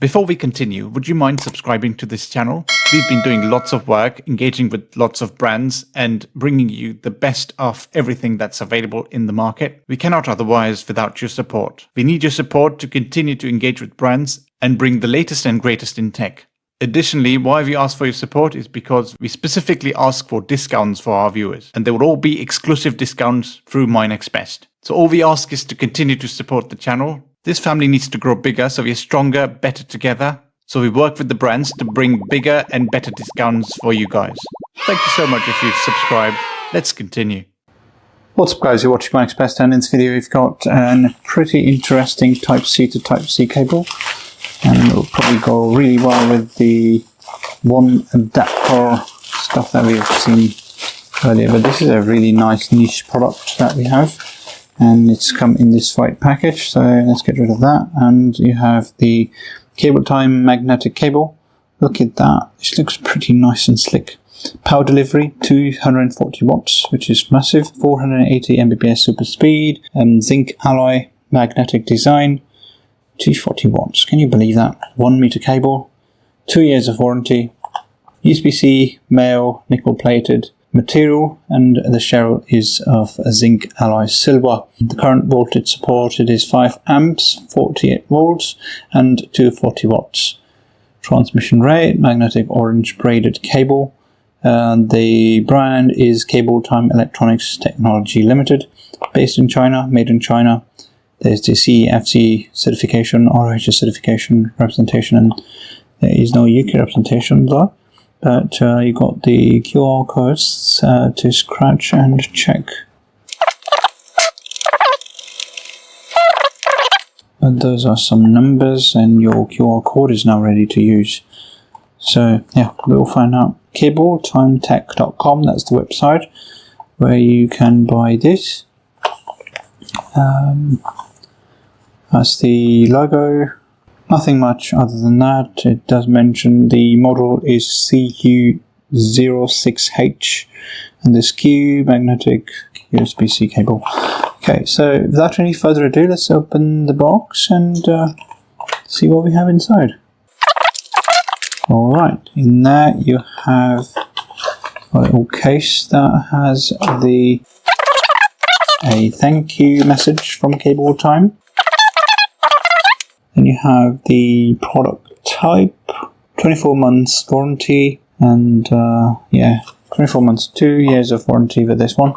Before we continue, would you mind subscribing to this channel? We've been doing lots of work, engaging with lots of brands and bringing you the best of everything that's available in the market. We cannot otherwise without your support. We need your support to continue to engage with brands and bring the latest and greatest in tech. Additionally, why we ask for your support is because we specifically ask for discounts for our viewers, and they will all be exclusive discounts through MyNextBest. So all we ask is to continue to support the channel. This family needs to grow bigger, so we are stronger, better together. So we work with the brands to bring bigger and better discounts for you guys. Thank you so much if you've subscribed. Let's continue. What's up guys, you're watching MyNextBest, and in this video we've got a pretty interesting Type-C to Type-C cable. And it'll probably go really well with the one adapter stuff that we've seen earlier. But this is a really nice niche product that we have. And it's come in this white package, so let's get rid of that. And you have the CABLETIME magnetic cable. Look at that, this looks pretty nice and slick. Power delivery 240 watts, which is massive. 480 Mbps super speed, zinc alloy magnetic design, 240 watts. Can you believe that? 1 meter cable, 2 years of warranty, USB-C male nickel plated material, and the shell is of a zinc alloy silver. The current voltage supported is 5 amps, 48 volts, and 240 watts. Transmission rate, magnetic orange braided cable. The brand is CABLETIME Electronics Technology Limited, based in China, made in China. There's the CEFC certification, ROHS certification, representation, and there is no UK representation though. But you got the QR codes to scratch and check. And those are some numbers, and your QR code is now ready to use. So yeah, we'll find out. CABLETIMEtech.com, that's the website where you can buy this. That's the logo. Nothing much other than that. It does mention the model is CU06H and the SKU magnetic USB-C cable. Okay, so without any further ado, let's open the box and see what we have inside. Alright, in there you have a little case that has a thank you message from CABLETIME. Then you have the product type, 24 months warranty, and yeah, 24 months, 2 years of warranty for this one.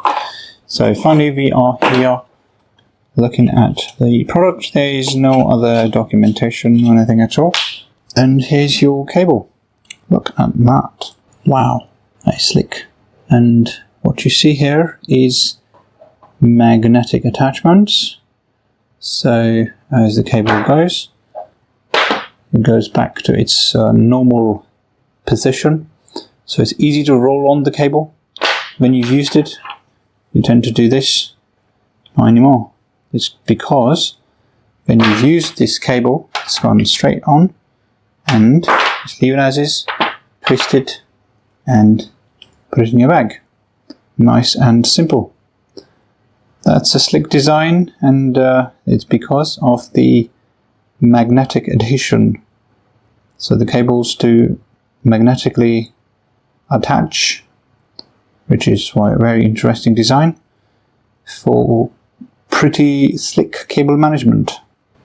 So finally we are here looking at the product. There is no other documentation or anything at all. And here's your cable. Look at that. Wow, that's slick. And what you see here is magnetic attachments. So as the cable goes, it goes back to its normal position. So it's easy to roll on the cable. When you've used it, you tend to do this. Not anymore. It's because when you've used this cable, it's gone straight on, and just leave it as is, twist it, and put it in your bag. Nice and simple. That's a slick design, and it's because of the magnetic adhesion. So the cables do magnetically attach, which is why a very interesting design for pretty slick cable management.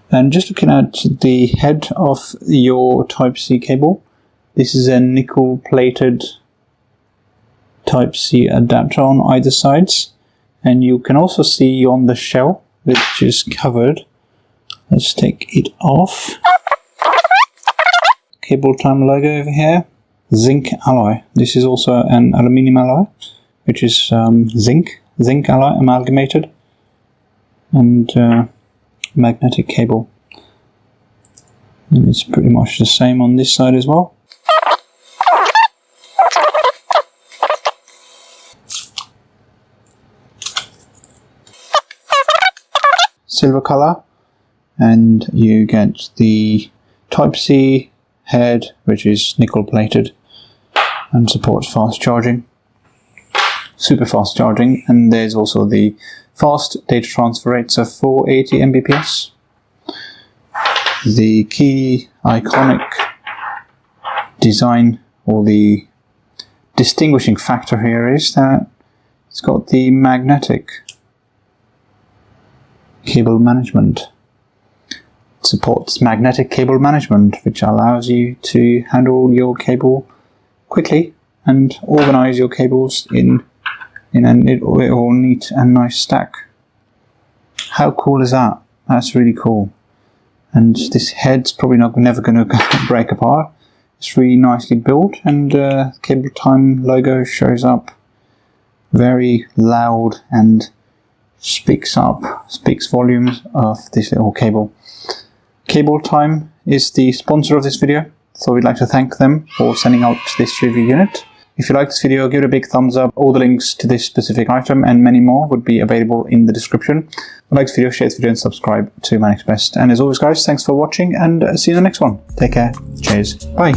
And just looking at the head of your Type-C cable, this is a nickel plated Type-C adapter on either sides. And you can also see on the shell, which is covered. Let's take it off. CABLETIME logo over here. Zinc alloy. This is also an aluminium alloy, which is zinc alloy amalgamated, and magnetic cable. And it's pretty much the same on this side as well. Silver color, and you get the Type-C head, which is nickel plated and supports fast charging, super fast charging, and there's also the fast data transfer rates of 480 Mbps. The key iconic design, or the distinguishing factor here, is that it's got the magnetic cable management. It supports magnetic cable management, which allows you to handle your cable quickly and organize your cables in a all neat and nice stack. How cool is that? That's really cool. And this head's probably never going to break apart. It's really nicely built, and CABLETIME logo shows up very loud and speaks volumes of this little cable. CABLETIME is the sponsor of this video, so we'd like to thank them for sending out this review unit. If you like this video, give it a big thumbs up. All the links to this specific item and many more would be available in the description. Like this video, share this video, and subscribe to MyNextBest. And as always, guys, thanks for watching, and see you in the next one. Take care. Cheers. Bye.